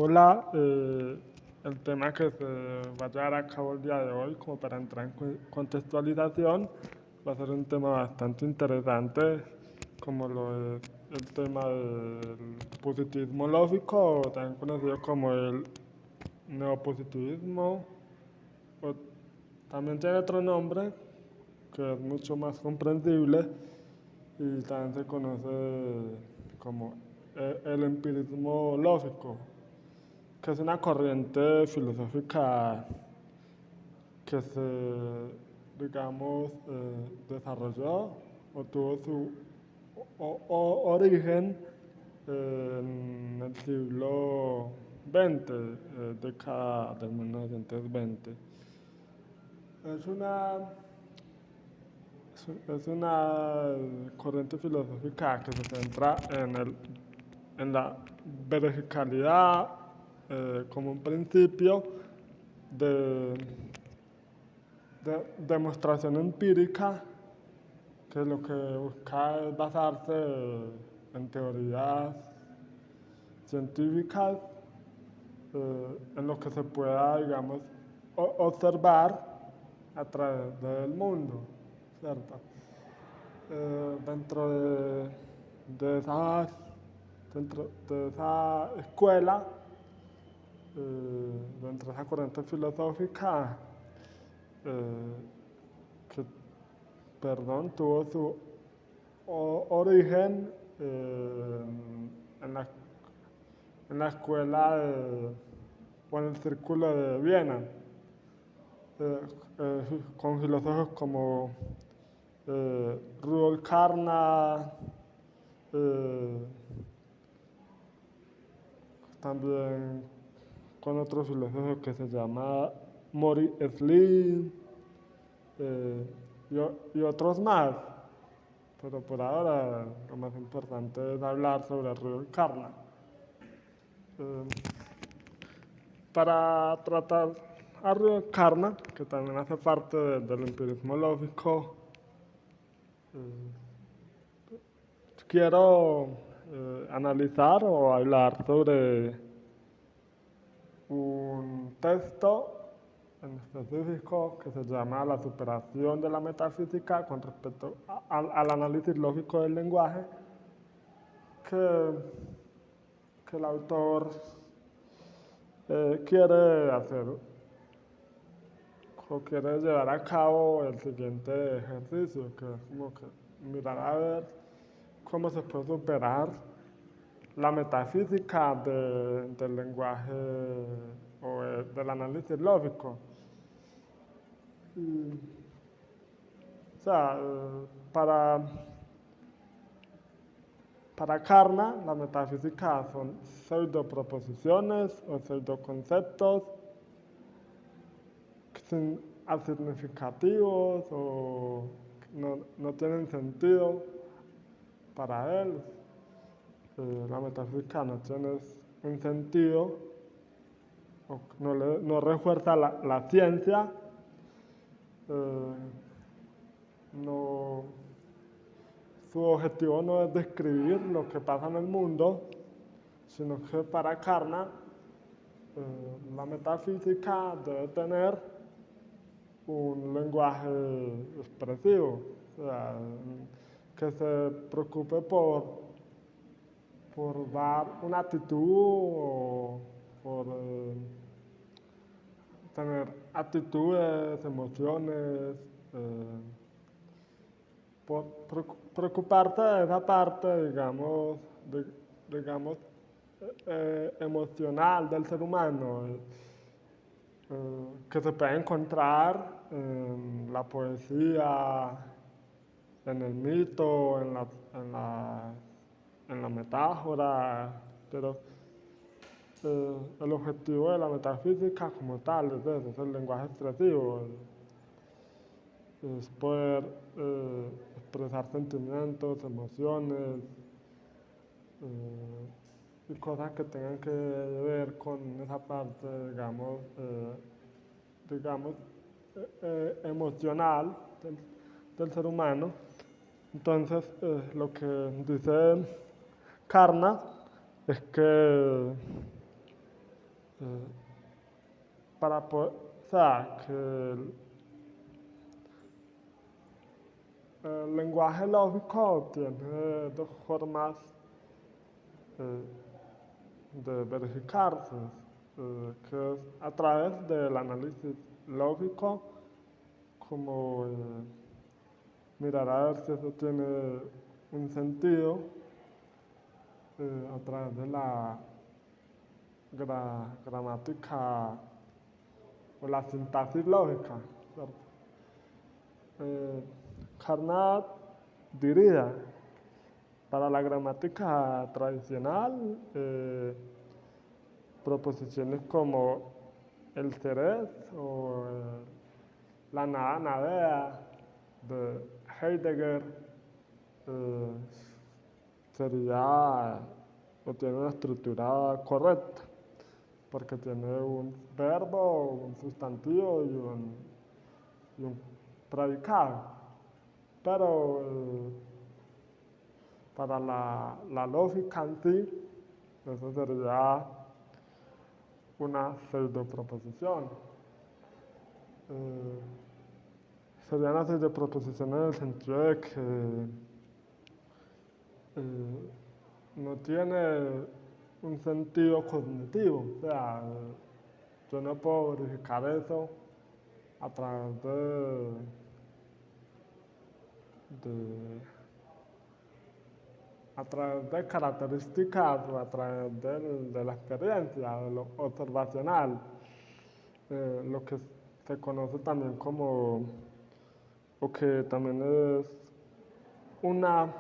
Hola, el tema que se va a llevar a cabo el día de hoy, como para entrar en contextualización, va a ser un tema bastante interesante, como lo es el tema del positivismo lógico, o también conocido como el neopositivismo, o también tiene otro nombre que es mucho más comprensible y también se conoce como el empirismo lógico, que es una corriente filosófica que se, digamos, desarrolló o tuvo su origen en el siglo XX, década de 1920. Es una, es una corriente filosófica que se centra en la verticalidad como un principio de, de demostración empírica, que lo que busca es basarse en teorías científicas, en lo que se pueda, digamos, observar a través del mundo, ¿cierto? Dentro de esas, dentro de esa escuela, dentro de esa corriente filosófica, eh, que, perdón, tuvo su origen en la escuela o en el círculo de Viena, con filósofos como Rudolf Carnap, eh, también con otro filósofo que se llama Maurice Slim, y otros más. Pero por ahora lo más importante es hablar sobre Rudolf Carnap. Eh, para tratar a Rudolf Carnap, que también hace parte del empirismo lógico, quiero analizar o hablar sobre un texto en específico que se llama La superación de la metafísica con respecto al análisis lógico del lenguaje, que, que el autor quiere hacer o quiere llevar a cabo el siguiente ejercicio, que es como que mirar a ver cómo se puede superar la metafísica del lenguaje o del análisis lógico. Y, o sea, para Carnap, la metafísica son pseudoproposiciones o pseudoconceptos sin significativos o no tienen sentido para él. La metafísica no tiene un sentido, o no refuerza la ciencia, eh, no, su objetivo no es describir lo que pasa en el mundo, sino que para Carnap la metafísica debe tener un lenguaje expresivo, o sea, que se preocupe por dar una actitud o por tener actitudes, emociones, eh, por preocuparte de esa parte, digamos emocional del ser humano, que se puede encontrar en la poesía, en el mito, en la metáfora, pero el objetivo de la metafísica como tal es el lenguaje expresivo, es poder expresar sentimientos, emociones y cosas que tengan que ver con esa parte, digamos emocional del ser humano. Entonces, lo que dice Carnap es que eh, para poder, o sea, que el lenguaje lógico tiene dos formas eh, de verificarse, que es a través del análisis lógico, como mirar a ver si eso tiene un sentido a través de la gramática o la sintaxis lógica, ¿cierto? Carnot diría, para la gramática tradicional, proposiciones como el ceres o la nada nadea de Heidegger eh, sería o tiene una estructura correcta, porque tiene un verbo, un sustantivo y un predicado. Pero para la lógica en sí, eso sería una pseudoproposición. Sería una pseudoproposición en el sentido de que no tiene un sentido cognitivo. O sea, yo no puedo verificar eso a través de a través de características o a través de la experiencia, de lo observacional, lo que se conoce también como, o que también es una,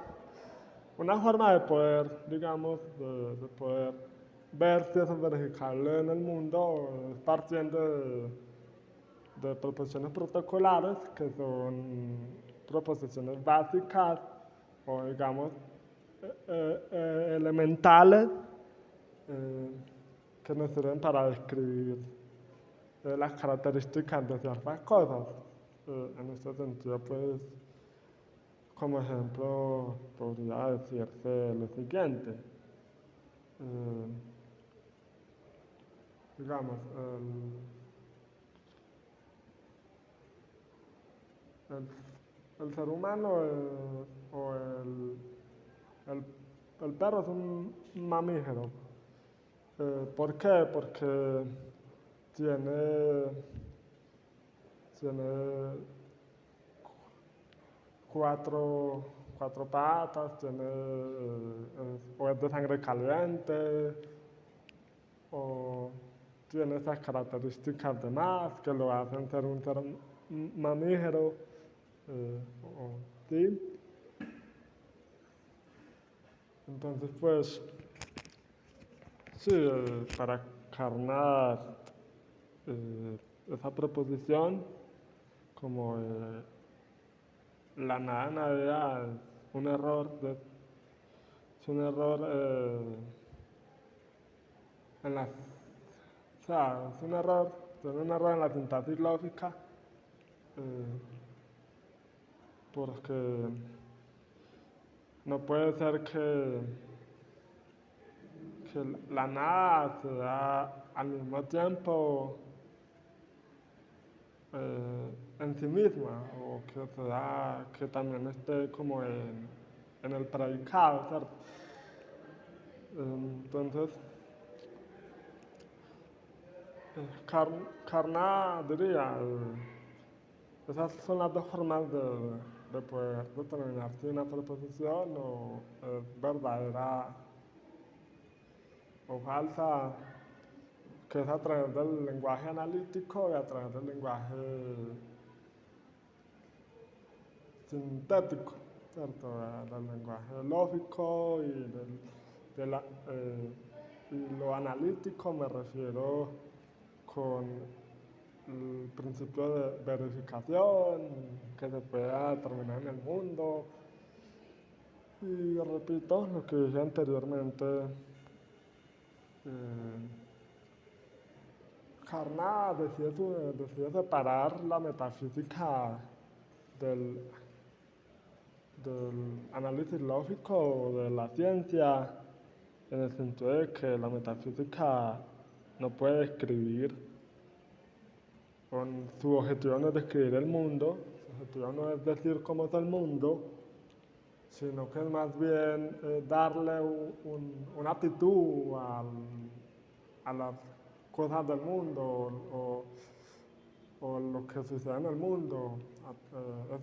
una forma de poder, digamos, de poder ver si eso es verificable en el mundo, partiendo de proposiciones protocolares, que son proposiciones básicas o, digamos, elementales que nos sirven para describir las características de ciertas cosas. En este sentido, pues, como ejemplo, podría decirse lo siguiente. Digamos, el ser humano o el, el perro es un mamífero. ¿Por qué? Porque tiene, tiene cuatro patas, tiene, o es de sangre caliente, o tiene esas características de más que lo hacen ser un ser mamífero. ¿Sí? Entonces, pues, sí, para Carnot, esa proposición, como la nada nadie es un error, es un error en la, o sea, es un error en la sintaxis lógica, porque no puede ser que la nada se da al mismo tiempo en sí misma, o que se da, que también esté como en el predicado, ¿cierto? Entonces, Carnot diría, esas son las dos formas de poder determinar si una proposición o es verdadera o falsa, que es a través del lenguaje analítico y a través del lenguaje sintético, ¿cierto? Del lenguaje lógico de la, y lo analítico me refiero con el principio de verificación que se pueda determinar en el mundo. Y repito lo que dije anteriormente, Carnot decide separar la metafísica del, del análisis lógico de la ciencia, en el sentido de que la metafísica no puede describir, su objetivo no es describir el mundo, su objetivo no es decir cómo es el mundo, sino que es más bien darle una actitud a las cosas del mundo o lo que sucede en el mundo.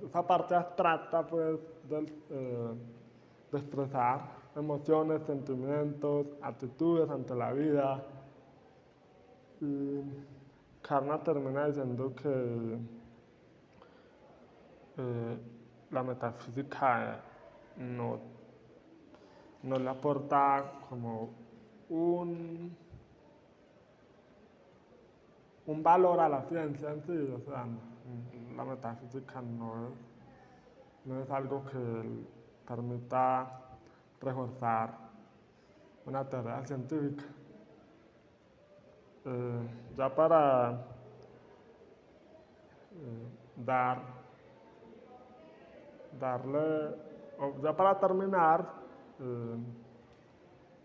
Esa parte abstracta pues de expresar emociones, sentimientos, actitudes ante la vida. Y Karna termina diciendo que la metafísica no le aporta como un valor a la ciencia en sí, o sea, la metafísica no es algo que permita reforzar una teoría científica. Ya para ya para terminar,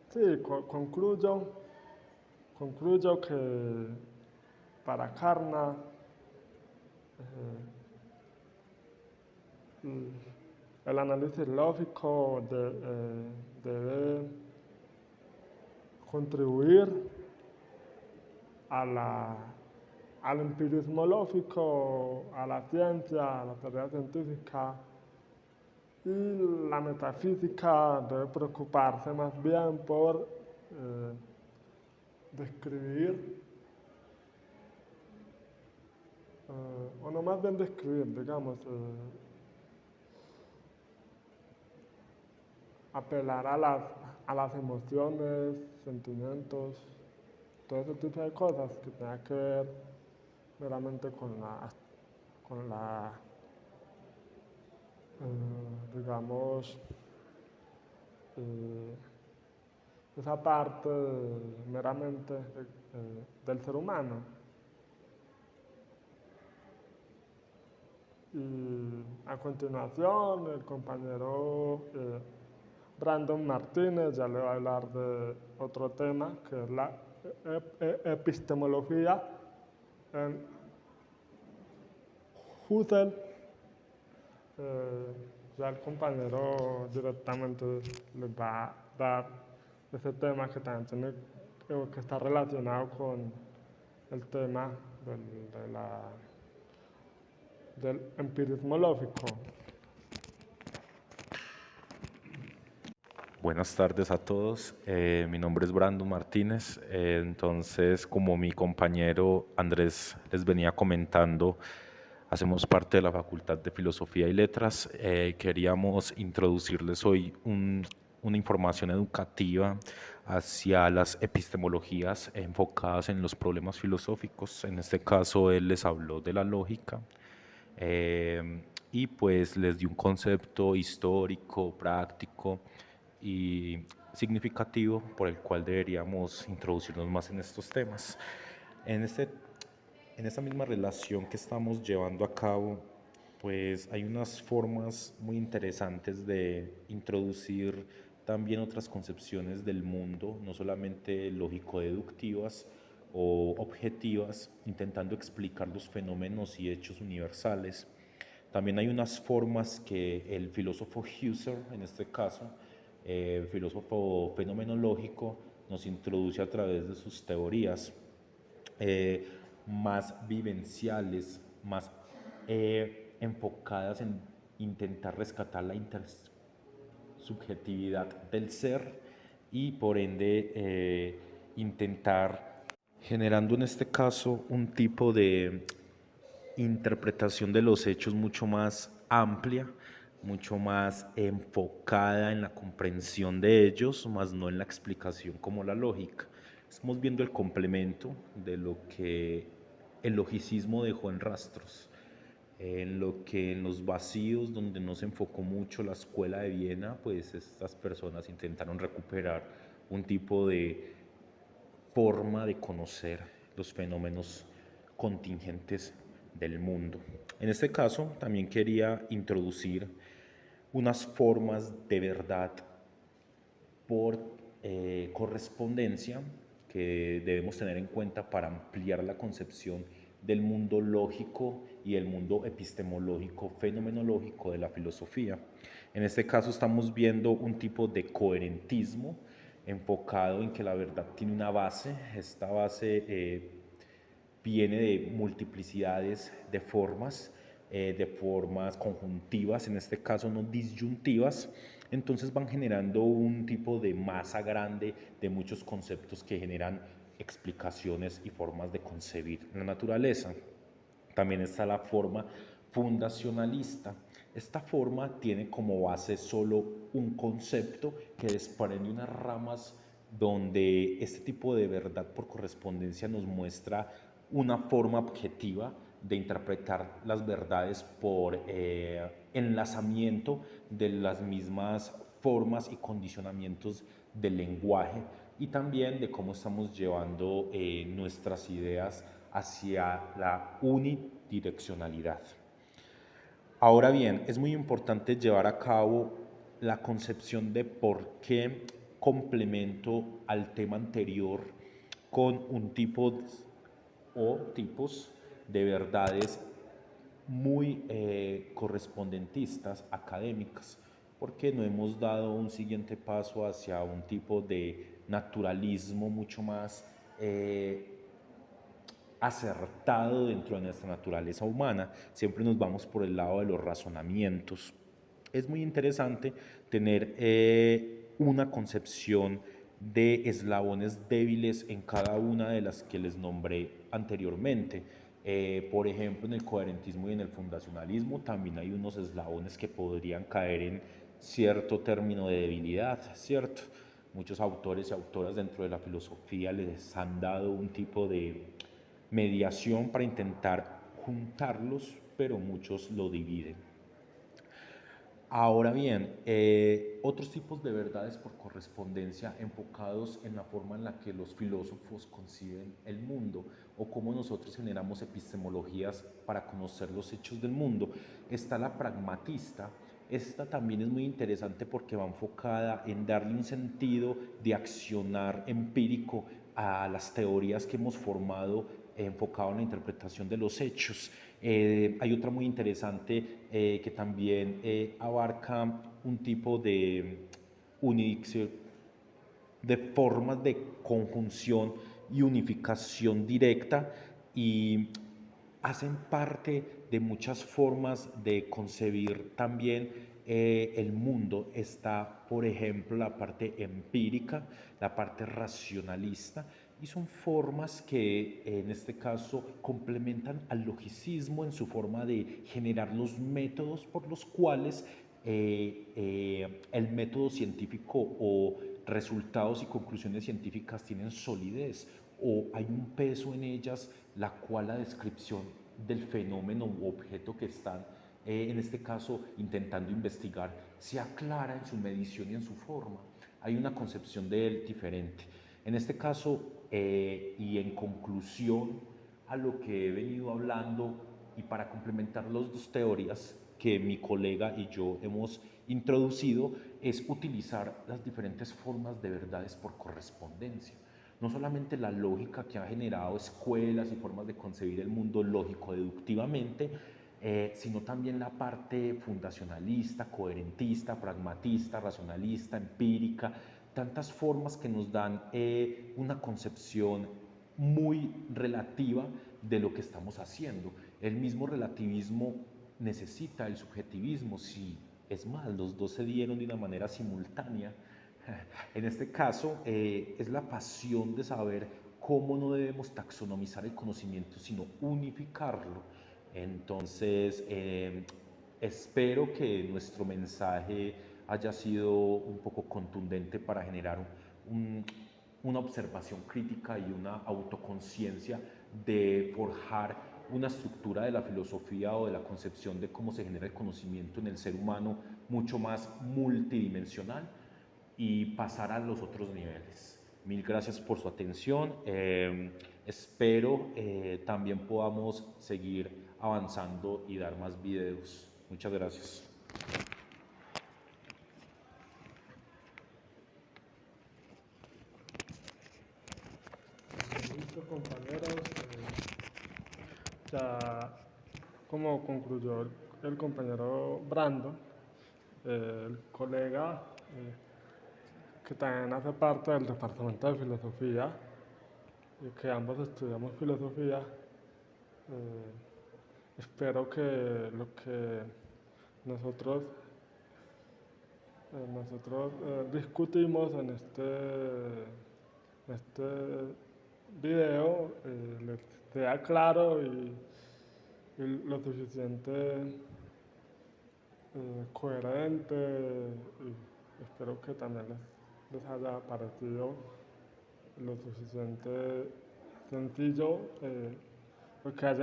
sí, concluyo que para Karna el análisis lógico debe contribuir al empirismo lógico, a la ciencia, a la teoría científica, y la metafísica debe preocuparse más bien por describir, o no más bien describir, digamos, apelar a las emociones, sentimientos, todo ese tipo de cosas que tengan que ver meramente con la digamos, esa parte meramente del ser humano. Y a continuación, el compañero Brandon Martínez ya le va a hablar de otro tema, que es la epistemología en Husserl. Ya el compañero directamente les va a dar ese tema que también que está relacionado con el tema del empirismo lógico. Buenas tardes a todos, mi nombre es Brandon Martínez, entonces como mi compañero Andrés les venía comentando, hacemos parte de la Facultad de Filosofía y Letras, queríamos introducirles hoy una información educativa hacia las epistemologías enfocadas en los problemas filosóficos, en este caso él les habló de la lógica. Y pues les di un concepto histórico, práctico y significativo por el cual deberíamos introducirnos más en estos temas. En esta misma relación que estamos llevando a cabo, pues hay unas formas muy interesantes de introducir también otras concepciones del mundo, no solamente lógico-deductivas o objetivas, intentando explicar los fenómenos y hechos universales. También hay unas formas que el filósofo Husserl, en este caso, filósofo fenomenológico, nos introduce a través de sus teorías más vivenciales, más enfocadas en intentar rescatar la intersubjetividad del ser y por ende intentar, generando en este caso un tipo de interpretación de los hechos mucho más amplia, mucho más enfocada en la comprensión de ellos, más no en la explicación como la lógica. Estamos viendo el complemento de lo que el logicismo dejó en rastros, en lo que en los vacíos donde no se enfocó mucho la escuela de Viena, pues estas personas intentaron recuperar un tipo de forma de conocer los fenómenos contingentes del mundo. En este caso, también quería introducir unas formas de verdad por correspondencia que debemos tener en cuenta para ampliar la concepción del mundo lógico y el mundo epistemológico, fenomenológico de la filosofía. En este caso estamos viendo un tipo de coherentismo enfocado en que la verdad tiene una base. Esta base viene de multiplicidades de formas conjuntivas, en este caso no disyuntivas. Entonces van generando un tipo de masa grande de muchos conceptos que generan explicaciones y formas de concebir la naturaleza. También está la forma fundacionalista. Esta forma tiene como base solo un concepto que desprende unas ramas donde este tipo de verdad por correspondencia nos muestra una forma objetiva de interpretar las verdades por enlazamiento de las mismas formas y condicionamientos del lenguaje y también de cómo estamos llevando nuestras ideas hacia la unidireccionalidad. Ahora bien, es muy importante llevar a cabo la concepción de por qué complemento al tema anterior con un tipo o tipos de verdades muy correspondentistas, académicas, porque no hemos dado un siguiente paso hacia un tipo de naturalismo mucho más acertado dentro de nuestra naturaleza humana. Siempre nos vamos por el lado de los razonamientos. Es muy interesante tener una concepción de eslabones débiles en cada una de las que les nombré anteriormente. Por ejemplo, en el coherentismo y en el fundacionalismo también hay unos eslabones que podrían caer en cierto término de debilidad, ¿cierto? Muchos autores y autoras dentro de la filosofía les han dado un tipo de mediación para intentar juntarlos, pero muchos lo dividen. Ahora bien, otros tipos de verdades por correspondencia enfocados en la forma en la que los filósofos conciben el mundo o cómo nosotros generamos epistemologías para conocer los hechos del mundo. Está la pragmatista. Esta también es muy interesante porque va enfocada en darle un sentido de accionar empírico a las teorías que hemos formado enfocado en la interpretación de los hechos. Hay otra muy interesante que también abarca un tipo de unidirección, de formas de conjunción y unificación directa y hacen parte de muchas formas de concebir también el mundo. Está, por ejemplo, la parte empírica, la parte racionalista, y son formas que en este caso complementan al logicismo en su forma de generar los métodos por los cuales el método científico o resultados y conclusiones científicas tienen solidez o hay un peso en ellas, la cual la descripción del fenómeno u objeto que están en este caso intentando investigar sea clara en su medición y en su forma. Hay una concepción de él diferente. En este caso, y en conclusión a lo que he venido hablando y para complementar las dos teorías que mi colega y yo hemos introducido, es utilizar las diferentes formas de verdades por correspondencia. No solamente la lógica que ha generado escuelas y formas de concebir el mundo lógico deductivamente, sino también la parte fundacionalista, coherentista, pragmatista, racionalista, empírica, tantas formas que nos dan una concepción muy relativa de lo que estamos haciendo. El mismo relativismo necesita el subjetivismo, sí, es más, los dos se dieron de una manera simultánea. En este caso, es la pasión de saber cómo no debemos taxonomizar el conocimiento, sino unificarlo. Entonces, espero que nuestro mensaje haya sido un poco contundente para generar una observación crítica y una autoconciencia de forjar una estructura de la filosofía o de la concepción de cómo se genera el conocimiento en el ser humano mucho más multidimensional y pasar a los otros niveles. Mil gracias por su atención. Espero también podamos seguir avanzando y dar más videos. Muchas gracias. nuestros compañeros. Ya como concluyó el compañero Brando, el colega que también hace parte del departamento de filosofía y que ambos estudiamos filosofía, espero que lo que nosotros, discutimos en este video les sea claro y lo suficiente coherente, y espero que también les haya parecido lo suficiente sencillo, porque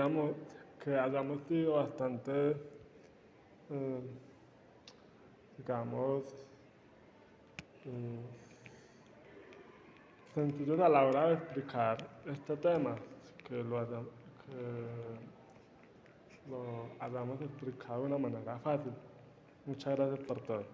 que hayamos sido bastante, digamos, sencillos a la hora de explicar este tema, que lo hayamos explicado de una manera fácil. Muchas gracias por todo.